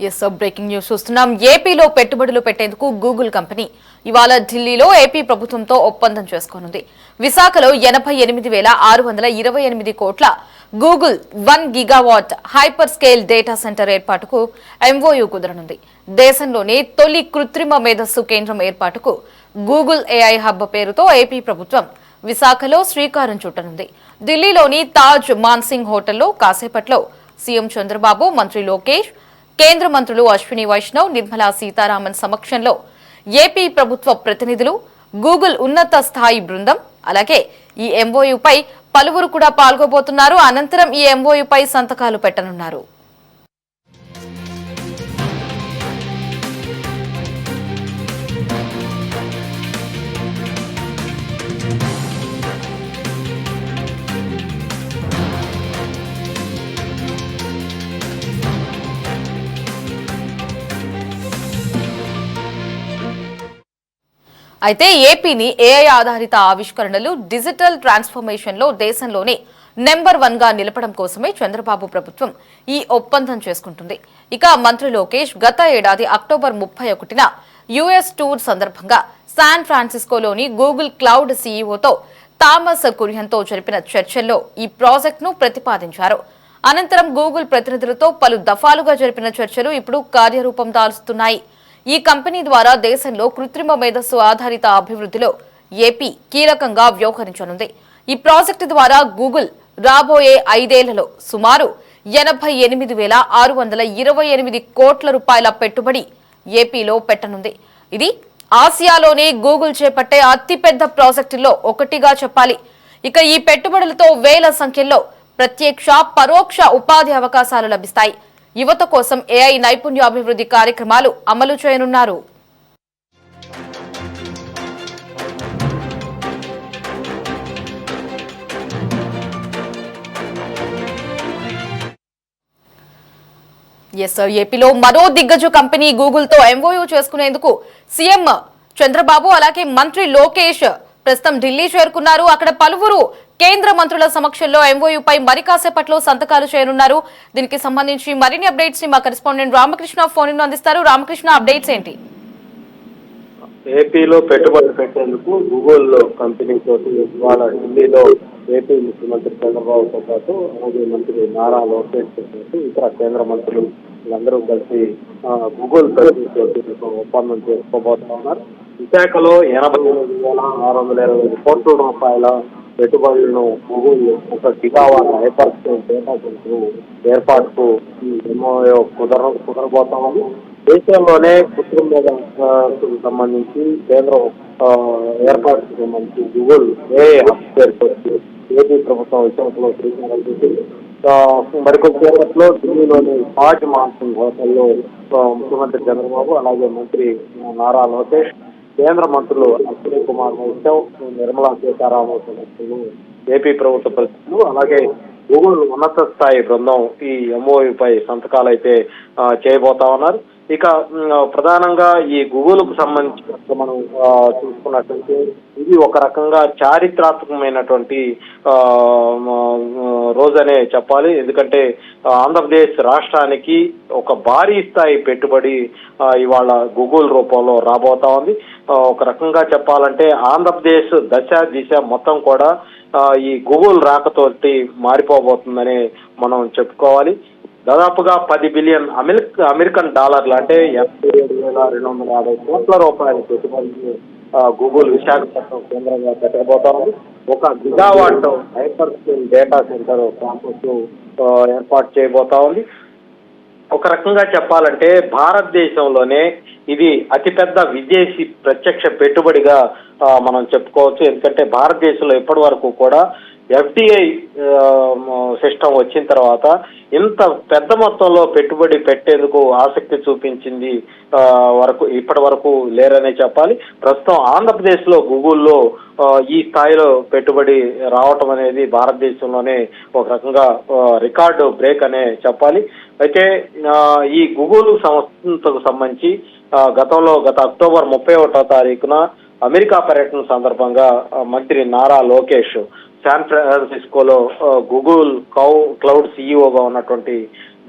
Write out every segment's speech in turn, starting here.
Yes breaking news చూస్తున్నాం. ఏపీలో పెట్టుబడులు పెట్టేందుకు గూగుల్ కంపెనీ ఇవాళ ఢిల్లీలో ఏపీ ప్రభుత్వంతో ఒప్పందం చేసుకోనుంది. విశాఖలో 88,628 కోట్ల Google 1 gigawatt hyper scale data centre ఏర్పాటుకు ఎంఓయూ కుదరనుంది. దేశంలోనే తొలి కృత్రిమ మేధస్సు కేంద్రం ఏర్పాటుకు గూగుల్ ఏఐ హబ్ పేరుతో ఏపీ ప్రభుత్వం విశాఖలో శ్రీకారం చుట్టనుంది. ఢిల్లీలోని తాజ్ మాన్సింగ్ హోటల్లో కాసేపట్లో సీఎం చంద్రబాబు, మంత్రి లోకేష్, కేంద్ర మంత్రులు అశ్విని వైష్ణవ్, నిర్మలా సీతారామన్ సమక్షంలో ఏపీ ప్రభుత్వ ప్రతినిధులు, గూగుల్ ఉన్నత స్థాయి బృందం, అలాగే ఈ ఎంఓయూపై పలువురు కూడా పాల్గొబోతున్నారు. అనంతరం ఈ ఎంఓయూపై సంతకాలు పెట్టనున్నారు. అయితే ఏపీని ఏఐ ఆధారిత ఆవిష్కరణలు, డిజిటల్ ట్రాన్స్ఫర్మేషన్ లో దేశంలోనే నెంబర్ 1 గా నిలపడం కోసమే చంద్రబాబు ప్రభుత్వం ఈ ఒప్పందం చేసుకుంటుంది. ఇక మంత్రి లోకేష్ గత ఏడాది అక్టోబర్ 31న యుఎస్ టూర్ సందర్భంగా శాన్ ఫ్రాన్సిస్కోలోని గూగుల్ క్లౌడ్ సీఈఓతో థామస్ కురియన్తో జరిపిన చర్చల్లో ఈ ప్రాజెక్టును ప్రతిపాదించారు. అనంతరం గూగుల్ ప్రతినిధులతో పలు దఫాలుగా జరిపిన చర్చలు ఇప్పుడు కార్యరూపం దాల్చుతున్నాయి. ఈ కంపెనీ ద్వారా దేశంలో కృత్రిమ మేధస్సు ఆధారిత అభివృద్ధిలో ఏపీ కీలకంగా వ్యవహరించనుంది. ఈ ప్రాజెక్టు ద్వారా గూగుల్ రాబోయే 5 ఏళ్లలో సుమారు 88,628 కోట్ల రూపాయల పెట్టుబడి ఏపీలో పెట్టనుంది. ఇది ఆసియాలోనే గూగుల్ చేపట్టే అతిపెద్ద ప్రాజెక్టుల్లో ఒకటిగా చెప్పాలి. ఇక ఈ పెట్టుబడులతో వేల సంఖ్యలో ప్రత్యక్ష, పరోక్ష ఉపాధి అవకాశాలు లభిస్తాయి. యువత కోసం ఏఐ నైపుణ్యాభివృద్ధి కార్యక్రమాలు అమలు చేయనున్నారు. ఏపీలో మరో దిగ్గజ కంపెనీ గూగుల్ తో ఎంఓయూ చేసుకునేందుకు సీఎం చంద్రబాబు అలాగే మంత్రి లోకేష్ ప్రస్తుతం ఢిల్లీ చేరుకున్నారు. అక్కడ పలువురు కేంద్ర మంత్రుల సమక్షంలో ఎంఓయూపై మరి కాసేపట్లో సంతకాలు చేయనున్నారు. దీనికి సంబంధించి మరిన్ని అప్డేట్స్ ని మా కరెస్పాండెంట్ రామకృష్ణ ఫోన్ అందిస్తారు. రామకృష్ణ, అప్డేట్స్ ఏంటి? ఏపీలో పెట్టుబడులు పెట్టేందుకు గూగుల్ కంపెనీ తోటి ఇవాళ ఢిల్లీలో ఏపీ ముఖ్యమంత్రి చంద్రబాబుతో పాటు అలాగే మంత్రి నారా లోకేష్ తో పాటు ఇతర కేంద్ర మంత్రులు వీళ్ళందరూ కలిసి గూగుల్ తోటి ఒప్పందం చేసుకోబోతున్నారు. విశాఖలో 88,625 కోట్ల రూపాయల పెట్టుబడులను Google 1 gigawatt hyper scale data centre ఏర్పాటుకు ఈ ఎంఓయూ కుదరబోతామని దేశంలోనే కృత్రిమ మేధస్సుకు సంబంధించి కేంద్రం ఏర్పాటుకు సంబంధించి గూగుల్ ఏఐ హబ్ పేరుతో ఏపీ ప్రభుత్వం విశాఖలో శ్రీకారం చుట్టింది. మరికొద్ది సేపట్లో ఢిల్లీలోని తాజ్ మాన్సింగ్ హోటల్లో ముఖ్యమంత్రి చంద్రబాబు అలాగే మంత్రి నారా లోకేష్, కేంద్ర మంత్రులు అశ్విని కుమార్ వైష్ణవ్, నిర్మలా సీతారామన్ సమక్షంలో ఏపీ ప్రభుత్వ ప్రతినిధులు అలాగే గూగుల్ ఉన్నత స్థాయి బృందం ఈ ఎంఓయూపై సంతకాలు అయితే చేయబోతా ఉన్నారు. ఇక ప్రధానంగా ఈ గూగుల్ కు సంబంధించి మనం చూసుకున్నట్లయితే ఇది ఒక రకంగా చారిత్రాత్మకమైనటువంటి రోజనే చెప్పాలి. ఎందుకంటే ఆంధ్రప్రదేశ్ రాష్ట్రానికి ఒక భారీ స్థాయి పెట్టుబడి ఇవాళ గూగుల్ రూపంలో రాబోతా ఉంది. ఒక రకంగా చెప్పాలంటే ఆంధ్రప్రదేశ్ దశ దిశ మొత్తం కూడా ఈ గూగుల్ రాకతోటి మారిపోబోతుందని మనం చెప్పుకోవాలి. దాదాపుగా 10 బిలియన్ అమెరికన్ డాలర్లు అంటే 87,250 కోట్ల రూపాయల పెట్టుబడిని గూగుల్ విశాఖపట్నం కేంద్రంగా పెట్టబోతా ఉంది. 1 gigawatt hyper scale data centre campus ఏర్పాటు చేయబోతా ఉంది. ఒక రకంగా చెప్పాలంటే భారతదేశంలోనే ఇది అతిపెద్ద విదేశీ ప్రత్యక్ష పెట్టుబడిగా మనం చెప్పుకోవచ్చు. ఎందుకంటే భారతదేశంలో ఇప్పటి వరకు కూడా ఎఫ్డిఐ సిస్టమ్ వచ్చిన తర్వాత ఇంత పెద్ద మొత్తంలో పెట్టుబడి పెట్టేందుకు ఆసక్తి చూపించింది ఇప్పటి వరకు లేరనే చెప్పాలి. ప్రస్తుతం ఆంధ్రప్రదేశ్ లో గూగుల్లో ఈ స్థాయిలో పెట్టుబడి రావటం అనేది భారతదేశంలోనే ఒక రకంగా రికార్డు బ్రేక్ అనే చెప్పాలి. అయితే ఈ గూగుల్ సంస్థకు సంబంధించి గత అక్టోబర్ 31వ తారీఖున అమెరికా పర్యటన సందర్భంగా మంత్రి నారా లోకేష్ శాన్ ఫ్రాన్సిస్కోలో గూగుల్ క్లౌడ్ సీఈఓగా ఉన్నటువంటి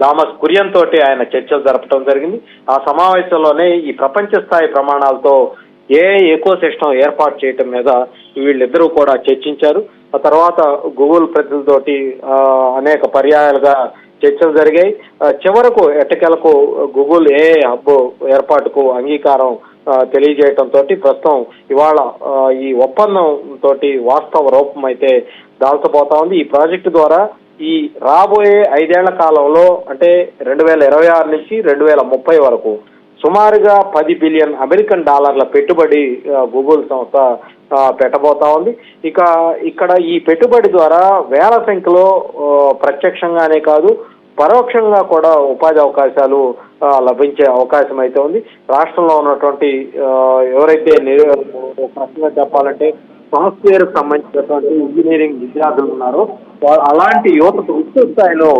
థామస్ కురియన్ తోటి ఆయన చర్చలు జరపడం జరిగింది. ఆ సమావేశంలోనే ఈ ప్రపంచ స్థాయి ప్రమాణాలతో ఎకో సిస్టమ్ ఏర్పాటు చేయటం మీద వీళ్ళిద్దరూ కూడా చర్చించారు. ఆ తర్వాత గూగుల్ ప్రతినిధులతోటి అనేక పర్యాయాలుగా చర్చలు జరిగాయి. చివరకు ఎట్టకేలకు గూగుల్ హబ్ ఏర్పాటుకు అంగీకారం తెలియజేయటంతో ప్రస్తుతం ఇవాళ ఈ ఒప్పందం తోటి వాస్తవ రూపం అయితే దాల్చబోతా ఉంది. ఈ ప్రాజెక్టు ద్వారా ఈ రాబోయే 5 ఏళ్ల కాలంలో అంటే 2026 నుంచి 2030 వరకు సుమారుగా $10 బిలియన్ పెట్టుబడి గూగుల్ సంస్థ పెట్టబోతా ఉంది. ఇక్కడ ఈ పెట్టుబడి ద్వారా వేల సంఖ్యలో ప్రత్యక్షంగానే కాదు పరోక్షంగా కూడా ఉపాధి అవకాశాలు లభించే అవకాశం అయితే ఉంది. రాష్ట్రంలో ఉన్నటువంటి ఎవరైతే ప్రశ్నగా చెప్పాలంటే సాఫ్ట్వేర్ సంబంధించినటువంటి ఇంజనీరింగ్ విద్యార్థులు ఉన్నారో అలాంటి యువతకు విస్తృత స్థాయిలో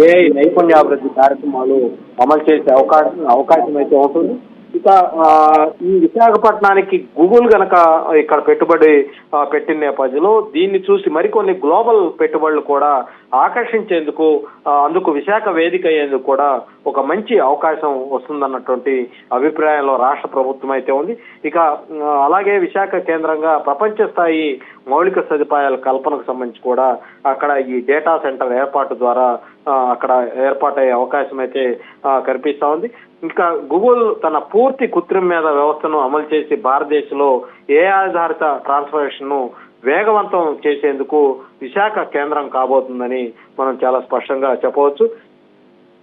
ఏఐ నైపుణ్యాభివృద్ధి కార్యక్రమాలు అమలు చేసే అవకాశం అయితే ఉంటుంది. ఇక ఈ విశాఖపట్నానికి గూగుల్ గనక ఇక్కడ పెట్టుబడి పెట్టిన నేపథ్యంలో దీన్ని చూసి మరికొన్ని గ్లోబల్ పెట్టుబడులు కూడా ఆకర్షించేందుకు అందుకు విశాఖ వేదిక అయ్యేందుకు కూడా ఒక మంచి అవకాశం వస్తుందన్నటువంటి అభిప్రాయంలో రాష్ట్ర ప్రభుత్వం అయితే ఉంది. ఇక అలాగే విశాఖ కేంద్రంగా ప్రపంచ స్థాయి మౌలిక సదుపాయాల కల్పనకు సంబంధించి కూడా అక్కడ ఈ డేటా సెంటర్ ఏర్పాటు ద్వారా అక్కడ ఏర్పాటయ్యే అవకాశం అయితే కనిపిస్తా ఉంది. ఇంకా గూగుల్ తన పూర్తి కృత్రిమ మేధ వ్యవస్థను అమలు చేసి భారతదేశంలో AI ఆధారిత ట్రాన్స్ఫర్మేషన్ ను వేగవంతం చేసేందుకు విశాఖ కేంద్రం కాబోతుందని మనం చాలా స్పష్టంగా చెప్పవచ్చు.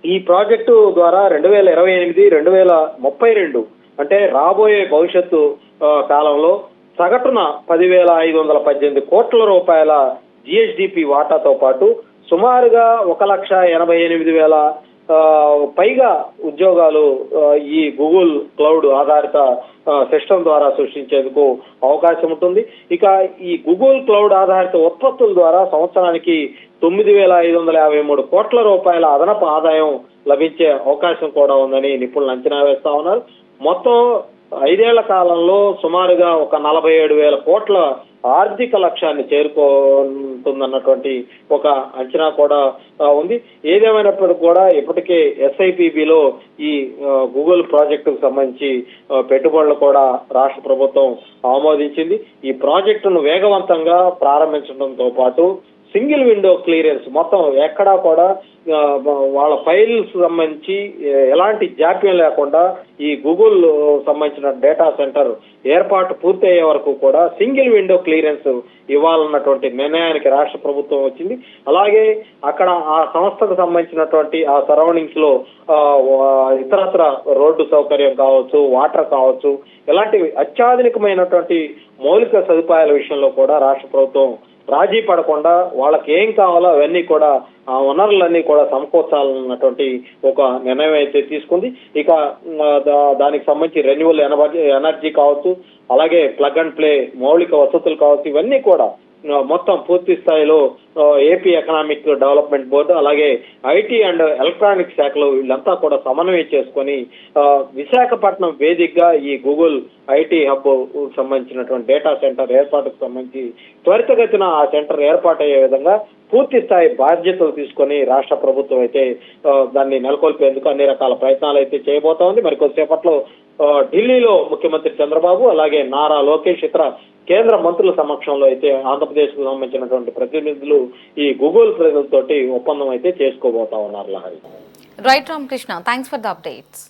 ఈ ప్రాజెక్టు ద్వారా 2028, 2032 అంటే రాబోయే భవిష్యత్తు కాలంలో సగటున 10,518 కోట్ల రూపాయల GSDP వాటాతో పాటు సుమారుగా 1,88,000 పైగా ఉద్యోగాలు ఈ గూగుల్ క్లౌడ్ ఆధారిత సిస్టమ్ ద్వారా సృష్టించేందుకు అవకాశం ఉంటుంది. ఇక ఈ గూగుల్ క్లౌడ్ ఆధారిత ఉత్పత్తుల ద్వారా సంవత్సరానికి 9,553 కోట్ల రూపాయల అదనపు ఆదాయం లభించే అవకాశం కూడా ఉందని నిపుణులు అంచనా వేస్తా ఉన్నారు. మొత్తం 5 ఏళ్ల కాలంలో సుమారుగా ఒక 47,000 కోట్ల ఆర్థిక లక్ష్యాన్ని చేరుకుంటుందన్నటువంటి ఒక అంచనా కూడా ఉంది. ఏదేమైనప్పటికీ కూడా ఇప్పటికే SIPBలో ఈ గూగుల్ ప్రాజెక్టుకు సంబంధించి పెట్టుబడులు కూడా రాష్ట్ర ప్రభుత్వం ఆమోదించింది. ఈ ప్రాజెక్టును వేగవంతంగా ప్రారంభించడంతో పాటు సింగిల్ విండో క్లియరెన్స్ మొత్తం ఎక్కడా కూడా వాళ్ళ ఫైల్స్ సంబంధించి ఎలాంటి జాప్యం లేకుండా ఈ గూగుల్ సంబంధించిన డేటా సెంటర్ ఏర్పాటు పూర్తి అయ్యే వరకు కూడా సింగిల్ విండో క్లియరెన్స్ ఇవ్వాలన్నటువంటి నిర్ణయానికి రాష్ట్ర ప్రభుత్వం వచ్చింది. అలాగే అక్కడ ఆ సంస్థకు సంబంధించినటువంటి ఆ సరౌండింగ్స్ లో ఇతరత్ర రోడ్డు సౌకర్యం కావచ్చు, వాటర్ కావచ్చు, ఇలాంటి అత్యాధునికమైనటువంటి మౌలిక సదుపాయాల విషయంలో కూడా రాష్ట్ర ప్రభుత్వం రాజీ పడకుండా వాళ్ళకి ఏం కావాలో అవన్నీ కూడా ఆ వనరులన్నీ కూడా సమకూర్చాలన్నటువంటి ఒక నిర్ణయం అయితే తీసుకుంది. ఇక దానికి సంబంధించి రెన్యూవల్ ఎనర్జీ కావచ్చు, అలాగే ప్లగ్ అండ్ ప్లే మౌలిక వసతులు కావచ్చు, ఇవన్నీ కూడా మొత్తం పూర్తి స్థాయిలో ఏపీ ఎకనామిక్ డెవలప్మెంట్ బోర్డు అలాగే IT అండ్ ఎలక్ట్రానిక్ శాఖలు వీళ్ళంతా కూడా సమన్వయం చేసుకొని విశాఖపట్నం వేదికగా ఈ గూగుల్ IT హబ్ సంబంధించినటువంటి డేటా సెంటర్ ఏర్పాటుకు సంబంధించి త్వరితగతిన ఆ సెంటర్ ఏర్పాటయ్యే విధంగా పూర్తి స్థాయి బాధ్యతలు తీసుకొని రాష్ట్ర ప్రభుత్వం అయితే దాన్ని నెలకొల్పేందుకు అన్ని రకాల ప్రయత్నాలు అయితే చేయబోతా ఉంది. మరి కొద్దిసేపట్లో ఢిల్లీలో ముఖ్యమంత్రి చంద్రబాబు అలాగే నారా లోకేష్ ఇతర కేంద్ర మంత్రుల సమక్షంలో అయితే ఆంధ్రప్రదేశ్ కు సంబంధించినటువంటి ప్రతినిధులు ఈ గూగుల్ ప్రజలతోటి ఒప్పందం అయితే చేసుకోబోతా ఉన్నారు. Lahari. Right Ramakrishna, thanks for the updates.